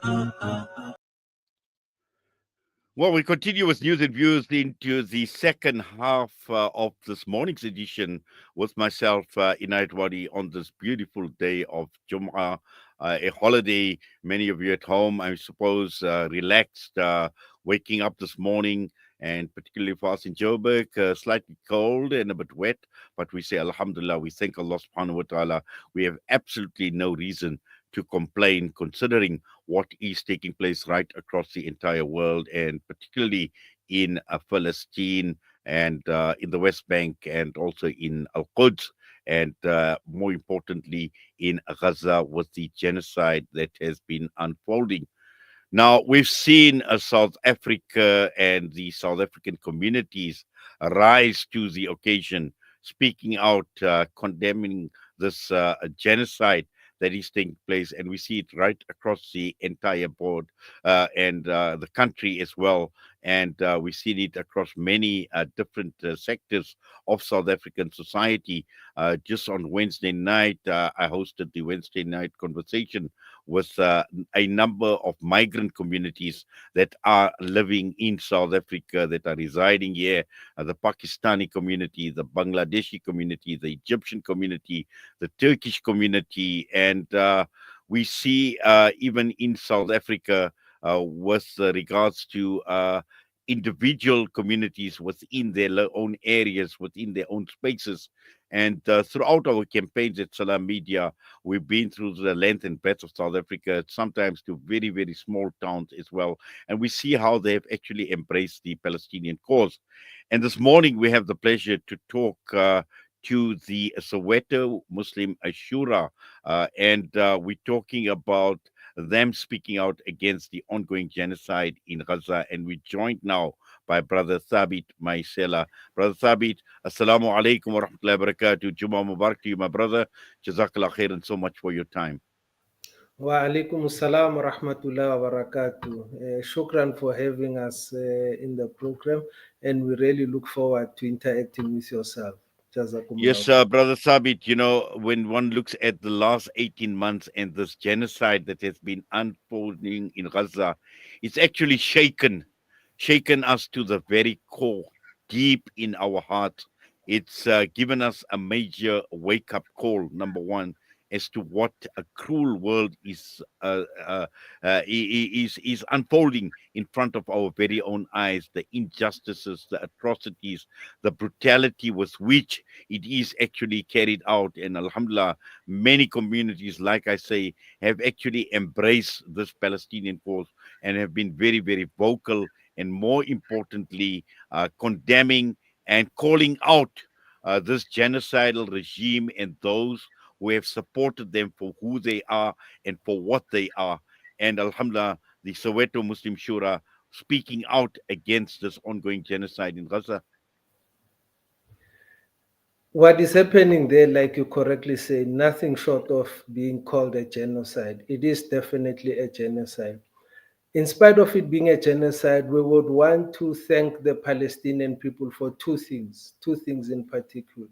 Well, we continue with news and views into the second half of this morning's edition with myself, Inayat Wadi, on this beautiful day of Jum'ah, a holiday. Many of you at home, I suppose, relaxed, waking up this morning, and particularly for us in Joburg, slightly cold and a bit wet. But we say, Alhamdulillah, we thank Allah subhanahu wa ta'ala. We have absolutely no reason to complain, considering what is taking place right across the entire world, and particularly in Palestine and in the West Bank, and also in Al Quds, and more importantly, in Gaza with the genocide that has been unfolding. Now, we've seen South Africa and the South African communities rise to the occasion, speaking out, condemning this genocide that is taking place. And we see it right across the entire board and the country as well. And we've seen it across many different sectors of South African society. Just on Wednesday night, I hosted the Wednesday night conversation with a number of migrant communities that are living in South Africa, that are residing here, the Pakistani community, the Bangladeshi community, the Egyptian community, the Turkish community, and we see even in South Africa with regards to individual communities within their own areas, within their own spaces. And throughout our campaigns at Salam Media, we've been through the length and breadth of South Africa, sometimes to very, very small towns as well. And we see how they've actually embraced the Palestinian cause. And this morning, we have the pleasure to talk to the Soweto Muslim Shura. And we're talking about them speaking out against the ongoing genocide in Gaza. And we're joined now by Brother Thaabit Maisela. Brother Thaabit, Assalamu alaikum wa rahmatullahi wa barakatuh. Juma Mubarak to you, my brother. Jazakallah khairan so much for your time. Wa alaikum salam wa rahmatullahi wa barakatuh. Shukran for having us in the program, and we really look forward to interacting with yourself. Jazakumullah Yes, khair. Brother Sabit, when one looks at the last 18 months and this genocide that has been unfolding in Gaza, it's actually shaken us to the very core, deep in our heart. It's given us a major wake up call, number one, as to what a cruel world is unfolding in front of our very own eyes. The injustices, the atrocities, the brutality with which it is actually carried out. And Alhamdulillah, many communities, like I say, have actually embraced this Palestinian cause and have been very, very vocal, and more importantly, condemning and calling out this genocidal regime and those who have supported them for who they are and for what they are. And Alhamdulillah, the Soweto Muslim Shura speaking out against this ongoing genocide in Gaza. What is happening there, like you correctly say, nothing short of being called a genocide. It is definitely a genocide. In spite of it being a genocide, we would want to thank the Palestinian people for two things in particular.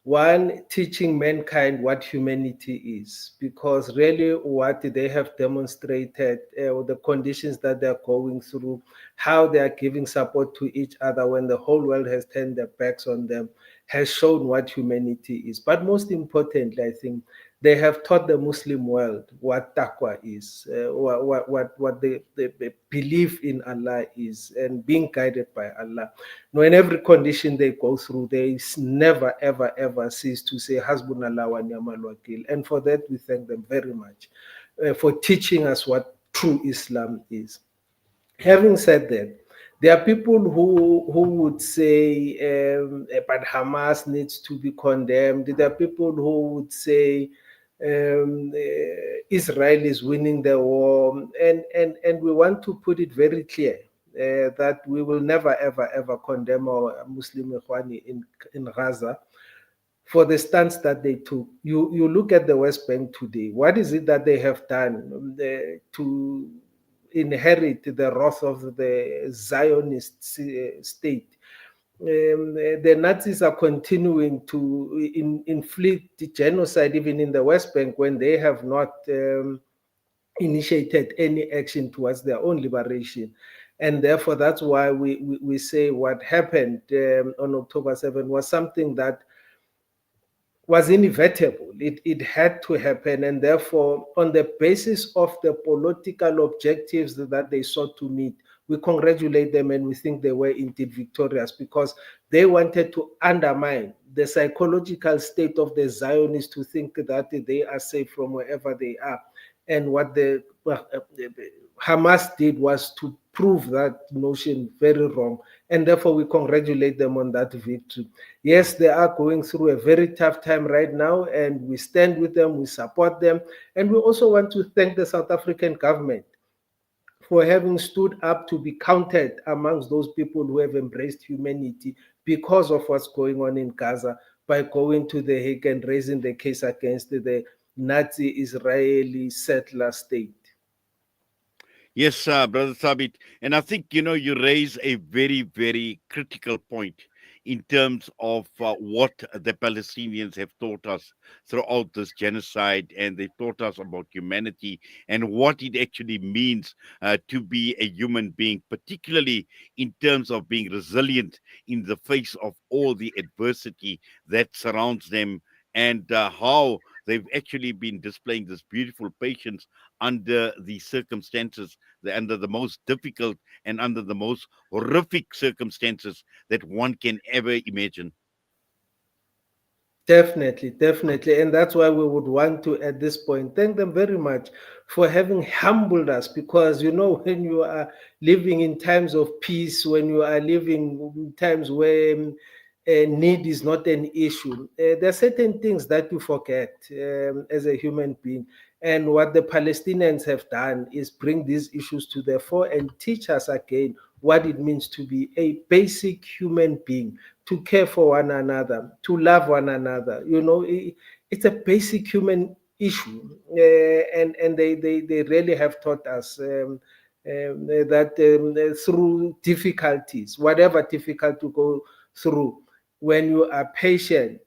One, teaching mankind what humanity is, because really what they have demonstrated, the conditions that they're going through, how they are giving support to each other when the whole world has turned their backs on them, has shown what humanity is. But most importantly, I think they have taught the Muslim world what taqwa is, what the belief in Allah is, and being guided by Allah. Now, in every condition they go through, they never, ever, ever cease to say Hasbunallah wa ni'mal wakil. And for that, we thank them very much for teaching us what true Islam is. Having said that, there are people who would say, but Hamas needs to be condemned. There are people who would say, Israel is winning the war. And we want to put it very clear that we will never, ever, ever condemn our Muslim Ikhwani in Gaza for the stance that they took. You look at the West Bank today. What is it that they have done to inherit the wrath of the Zionist state? The Nazis are continuing to inflict genocide even in the West Bank when they have not initiated any action towards their own liberation. And therefore, that's why we say what happened on October 7th was something that was inevitable. It had to happen. And therefore, on the basis of the political objectives that they sought to meet, we congratulate them and we think they were indeed victorious because they wanted to undermine the psychological state of the Zionists to think that they are safe from wherever they are. And what the Hamas did was to prove that notion very wrong. And therefore, we congratulate them on that victory. Yes, they are going through a very tough time right now, and we stand with them, we support them. And we also want to thank the South African government for having stood up to be counted amongst those people who have embraced humanity because of what's going on in Gaza by going to The Hague and raising the case against the Nazi Israeli settler state. Yes, Brother Thaabit. And I think, you raise a very, very critical point in terms of what the Palestinians have taught us throughout this genocide, and they taught us about humanity and what it actually means to be a human being, particularly in terms of being resilient in the face of all the adversity that surrounds them, and how they've actually been displaying this beautiful patience under the circumstances, under the most difficult and under the most horrific circumstances that one can ever imagine. Definitely, definitely. And that's why we would want to, at this point, thank them very much for having humbled us. Because, when you are living in times of peace, when you are living in times where need is not an issue, there are certain things that you forget as a human being. And what the Palestinians have done is bring these issues to the fore and teach us again what it means to be a basic human being, to care for one another, to love one another. It's a basic human issue, and they really have taught us that through difficulties, whatever difficult to go through, when you are patient,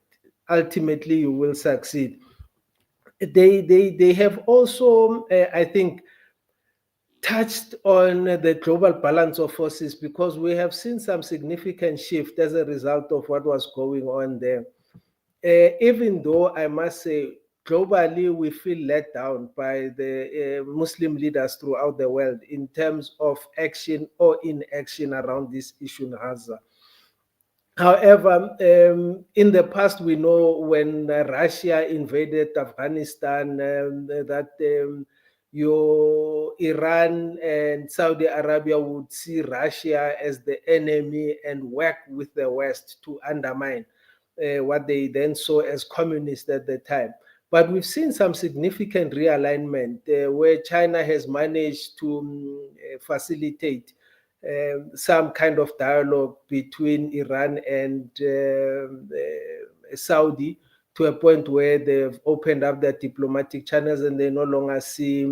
ultimately you will succeed. They have also, I think, touched on the global balance of forces because we have seen some significant shift as a result of what was going on there. Even though I must say, globally, we feel let down by the Muslim leaders throughout the world in terms of action or inaction around this issue in Gaza. However, in the past, we know when Russia invaded Afghanistan, that your Iran and Saudi Arabia would see Russia as the enemy and work with the West to undermine what they then saw as communist at the time. But we've seen some significant realignment where China has managed to facilitate some kind of dialogue between Iran and Saudi to a point where they've opened up their diplomatic channels and they no longer see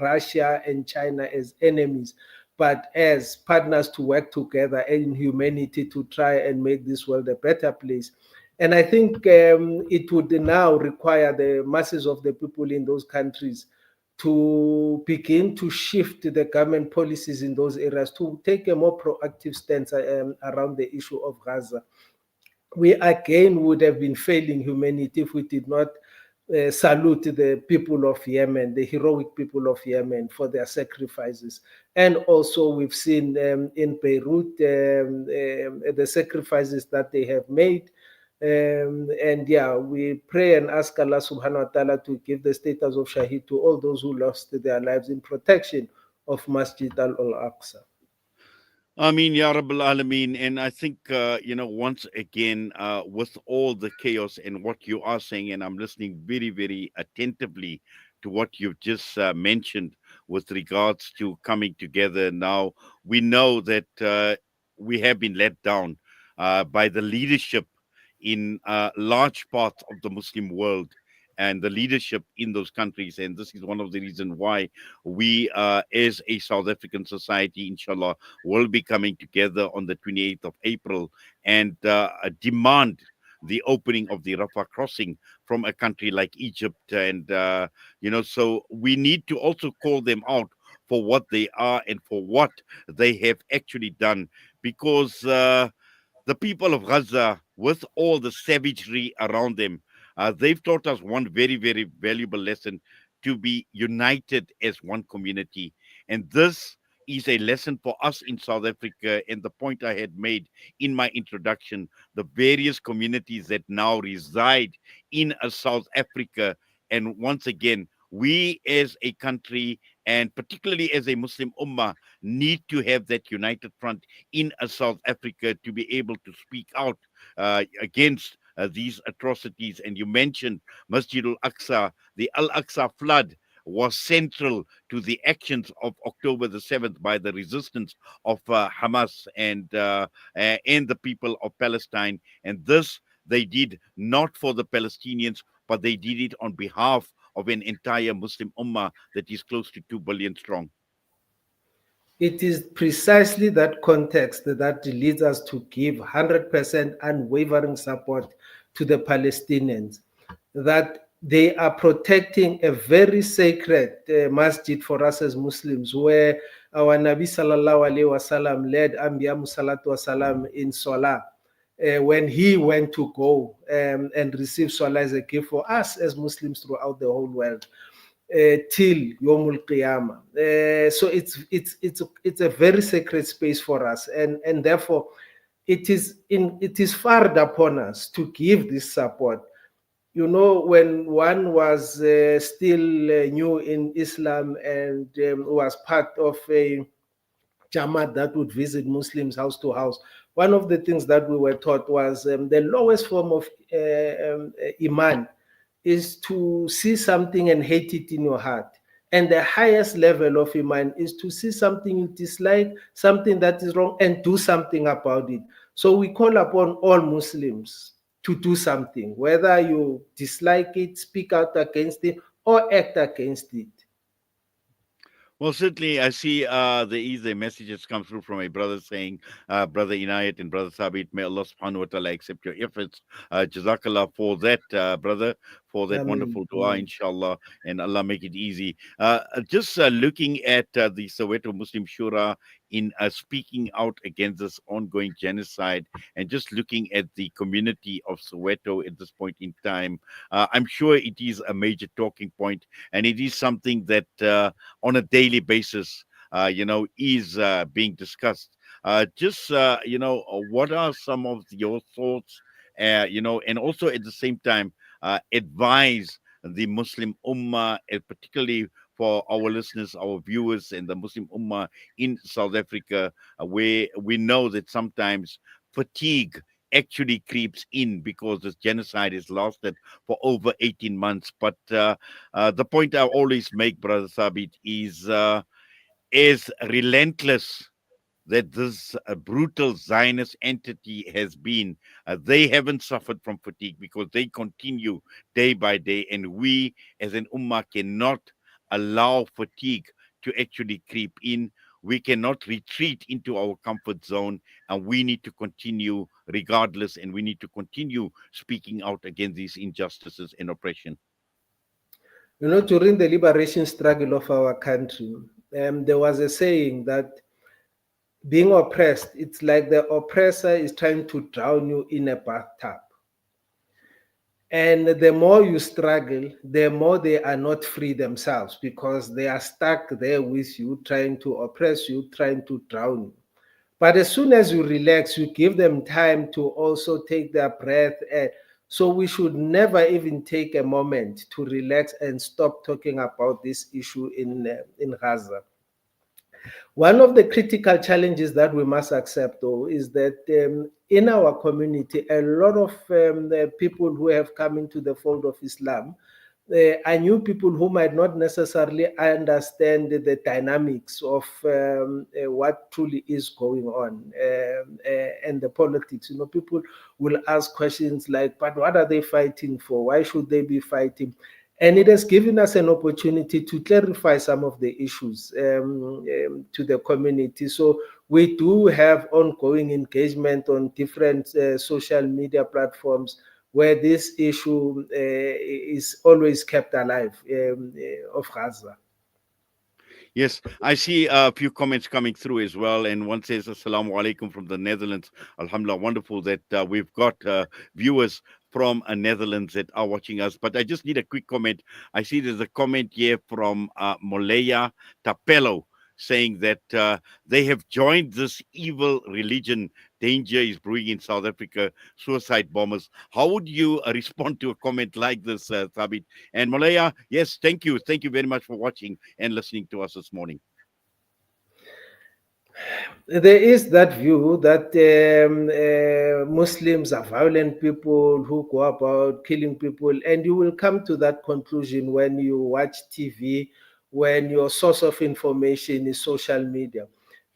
Russia and China as enemies, but as partners to work together in humanity to try and make this world a better place. And I think it would now require the masses of the people in those countries to begin to shift the government policies in those areas to take a more proactive stance around the issue of Gaza. We again would have been failing humanity if we did not salute the people of Yemen, the heroic people of Yemen, for their sacrifices. And also, we've seen in Beirut the sacrifices that they have made. And yeah, we pray and ask Allah subhanahu wa ta'ala to give the status of Shaheed to all those who lost their lives in protection of Masjid al Aqsa. I mean, Ya Rabbal Alameen. And I think, once again, with all the chaos and what you are saying, and I'm listening very, very attentively to what you've just mentioned with regards to coming together now, we know that we have been let down by the leadership in large parts of the Muslim world and the leadership in those countries. And this is one of the reasons why we, as a South African society, inshallah, will be coming together on the 28th of April and demand the opening of the Rafah crossing from a country like Egypt. And, so we need to also call them out for what they are and for what they have actually done. Because the people of Gaza, with all the savagery around them, they've taught us one very, very valuable lesson: to be united as one community. And this is a lesson for us in South Africa. And the point I had made in my introduction, the various communities that now reside in South Africa. And once again, we as a country, and particularly as a Muslim Ummah, need to have that united front in South Africa to be able to speak out against these atrocities. And you mentioned Masjid al-Aqsa. The Al-Aqsa flood was central to the actions of October the 7th by the resistance of Hamas and the people of Palestine. And this they did not for the Palestinians, but they did it on behalf of an entire Muslim Ummah that is close to 2 billion strong. It is precisely that context that leads us to give 100% unwavering support to the Palestinians, that they are protecting a very sacred masjid for us as Muslims, where our Nabi sallallahu alaihi wasallam led Anbiya salatu wasalam in Salah. When he went to go and receive Salah as a gift for us as Muslims throughout the whole world, till Yomul Qiyamah. So it's a very sacred space for us, and therefore it is fard upon us to give this support. You know, when one was still new in Islam and was part of a Jamaat that would visit Muslims house to house, one of the things that we were taught was the lowest form of Iman is to see something and hate it in your heart. And the highest level of Iman is to see something you dislike, something that is wrong, and do something about it. So we call upon all Muslims to do something, whether you dislike it, speak out against it, or act against it. Well, certainly, I see there is a message that's come through from a brother saying, Brother Inayat and Brother Thaabit, may Allah subhanahu wa ta'ala accept your efforts. Jazakallah for that, brother, for that Ameen. wonderful dua, inshallah, and Allah make it easy. Just looking at the Soweto Muslim Shura in speaking out against this ongoing genocide, and just looking at the community of Soweto at this point in time, I'm sure it is a major talking point, and it is something that on a daily basis, is being discussed. What are some of your thoughts, and also at the same time, advise the Muslim Ummah, particularly for our listeners, our viewers, and the Muslim Ummah in South Africa, where we know that sometimes fatigue actually creeps in because this genocide has lasted for over 18 months. But the point I always make, Brother Thabit, is as relentless that this brutal Zionist entity has been, they haven't suffered from fatigue because they continue day by day. And we as an ummah cannot allow fatigue to actually creep in. We cannot retreat into our comfort zone, and we need to continue regardless, and we need to continue speaking out against these injustices and oppression. You know, during the liberation struggle of our country, there was a saying that being oppressed, it's like the oppressor is trying to drown you in a bathtub. And the more you struggle, the more they are not free themselves because they are stuck there with you, trying to oppress you, trying to drown you. But as soon as you relax, you give them time to also take their breath. So we should never even take a moment to relax and stop talking about this issue in Gaza. One of the critical challenges that we must accept, though, is that in our community, a lot of the people who have come into the fold of Islam are new people who might not necessarily understand the dynamics of what truly is going on and the politics. You know, people will ask questions like, but what are they fighting for? Why should they be fighting? And it has given us an opportunity to clarify some of the issues to the community. So we do have ongoing engagement on different social media platforms where this issue is always kept alive, of Gaza. Yes, I see a few comments coming through as well, and one says Assalamu alaikum from the Netherlands. Alhamdulillah, wonderful that we've got viewers from Netherlands that are watching us. But I just need a quick comment. I see there's a comment here from Moleya Tapelo saying that they have joined this evil religion. Danger is brewing in South Africa, suicide bombers. How would you respond to a comment like this, Thabit? And Malaya, yes, thank you. Thank you very much for watching and listening to us this morning. There is that view that Muslims are violent people who go about killing people, and you will come to that conclusion when you watch TV, when your source of information is social media.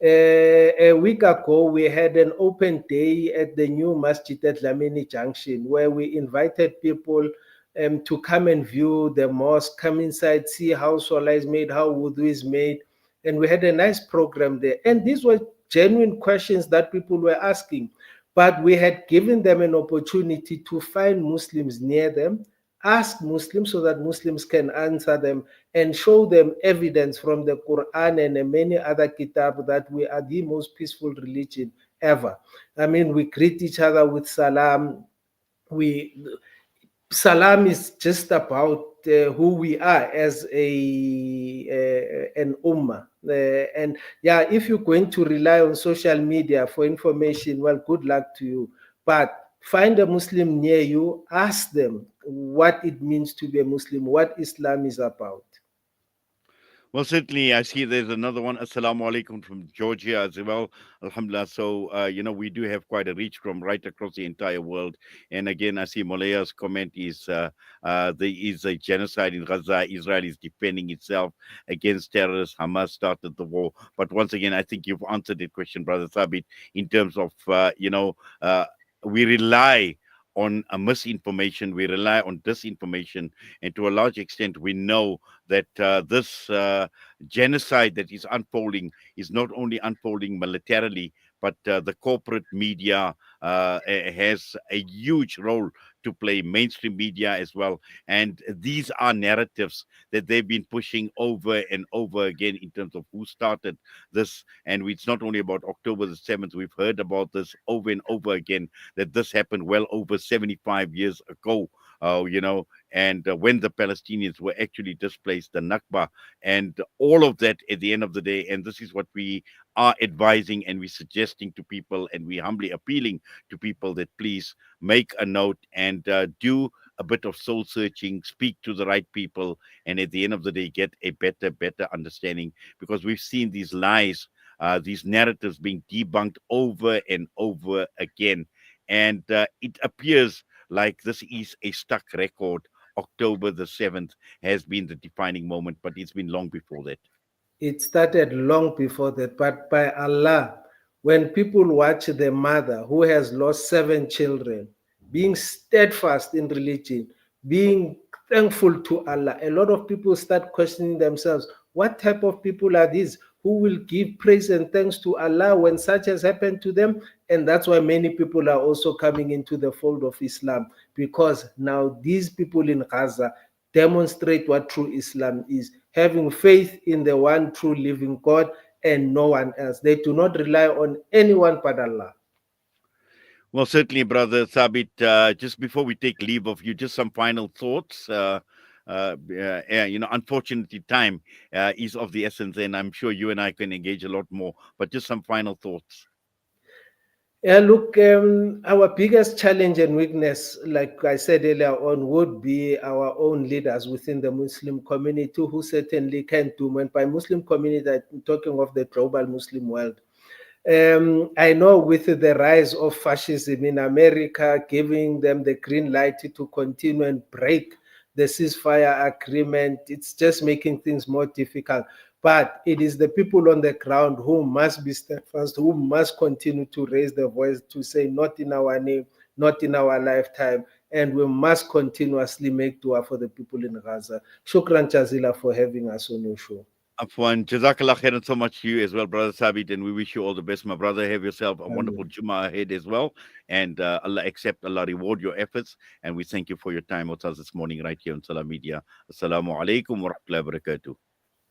A week ago, we had an open day at the new masjid at Lamini Junction where we invited people to come and view the mosque, come inside, see how Salah is made, how wudu is made, and we had a nice program there. And these were genuine questions that people were asking, but we had given them an opportunity to find Muslims near them, ask Muslims so that Muslims can answer them and show them evidence from the Quran and many other kitab that we are the most peaceful religion ever. I mean, we greet each other with salam. We Salam is just about who we are as an ummah. And yeah, if you're going to rely on social media for information, well, good luck to you. But find a Muslim near you, ask them what it means to be a Muslim, what Islam is about. Well, certainly, I see there's another one. Assalamu alaikum from Georgia as well. Alhamdulillah. So, we do have quite a reach from right across the entire world. And again, I see Malaya's comment is there is a genocide in Gaza. Israel is defending itself against terrorists. Hamas started the war. But once again, I think you've answered the question, Brother Thabit, in terms of, we rely on misinformation, we rely on disinformation, and to a large extent, we know that this genocide that is unfolding is not only unfolding militarily, but the corporate media has a huge role to play, mainstream media as well. And these are narratives that they've been pushing over and over again in terms of who started this. And it's not only about October the 7th, we've heard about this over and over again, that this happened well over 75 years ago. And when the Palestinians were actually displaced, the Nakba, and all of that at the end of the day. And this is what we are advising and we're suggesting to people, and we're humbly appealing to people that please make a note and do a bit of soul searching, speak to the right people, and at the end of the day, get a better understanding, because we've seen these lies. These narratives being debunked over and over again. And it appears like this is a stuck record. October the 7th has been the defining moment, but it's been long before that. It started long before that, but by Allah, when people watch the mother who has lost 7 children, being steadfast in religion, being thankful to Allah, a lot of people start questioning themselves, what type of people are these who will give praise and thanks to Allah when such has happened to them? And that's why many people are also coming into the fold of Islam, because now these people in Gaza demonstrate what true Islam is, having faith in the one true living God and no one else. They do not rely on anyone but Allah. Well, certainly, Brother Thabit, just before we take leave of you, just some final thoughts. Unfortunately, time is of the essence, and I'm sure you and I can engage a lot more, but just some final thoughts. Yeah, look, our biggest challenge and weakness, like I said earlier on, would be our own leaders within the Muslim community who certainly can do. And by Muslim community, I'm talking of the global Muslim world. I know with the rise of fascism in America, giving them the green light to continue and break the ceasefire agreement, it's just making things more difficult. But it is the people on the ground who must be steadfast, who must continue to raise their voice to say, not in our name, not in our lifetime. And we must continuously make dua for the people in Gaza. Shukran Jazila for having us on your show. Afwan, Jazakallah khairan so much to you as well, brother Thaabit, and we wish you all the best, my brother. Have yourself a wonderful Ameen. Jummah ahead as well, and Allah accept, Allah reward your efforts, and we thank you for your time with us this morning right here on Salam Media. Assalamu alaikum wa rahmatullahi wa barakatuh.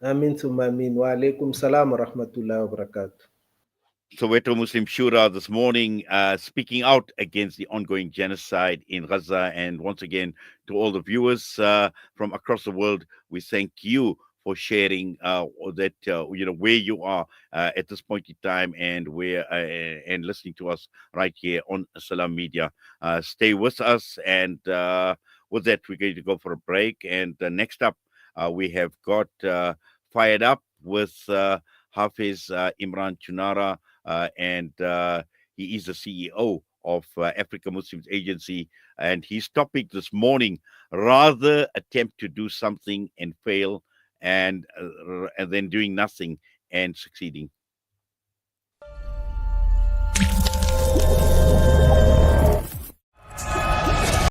Amin thumma amin. Wa alaikum salam wa rahmatullahi wa barakatuh. Soweto Muslim Shura this morning speaking out against the ongoing genocide in Gaza. And once again, to all the viewers from across the world, we thank you for sharing that, where you are at this point in time and where and listening to us right here on Salam Media. Stay with us. And with that, we're going to go for a break. And next up, we have got Fired Up with Hafiz Imran Chunara, and he is the CEO of Africa Muslims Agency. And his topic this morning: rather attempt to do something and fail, and then doing nothing and succeeding.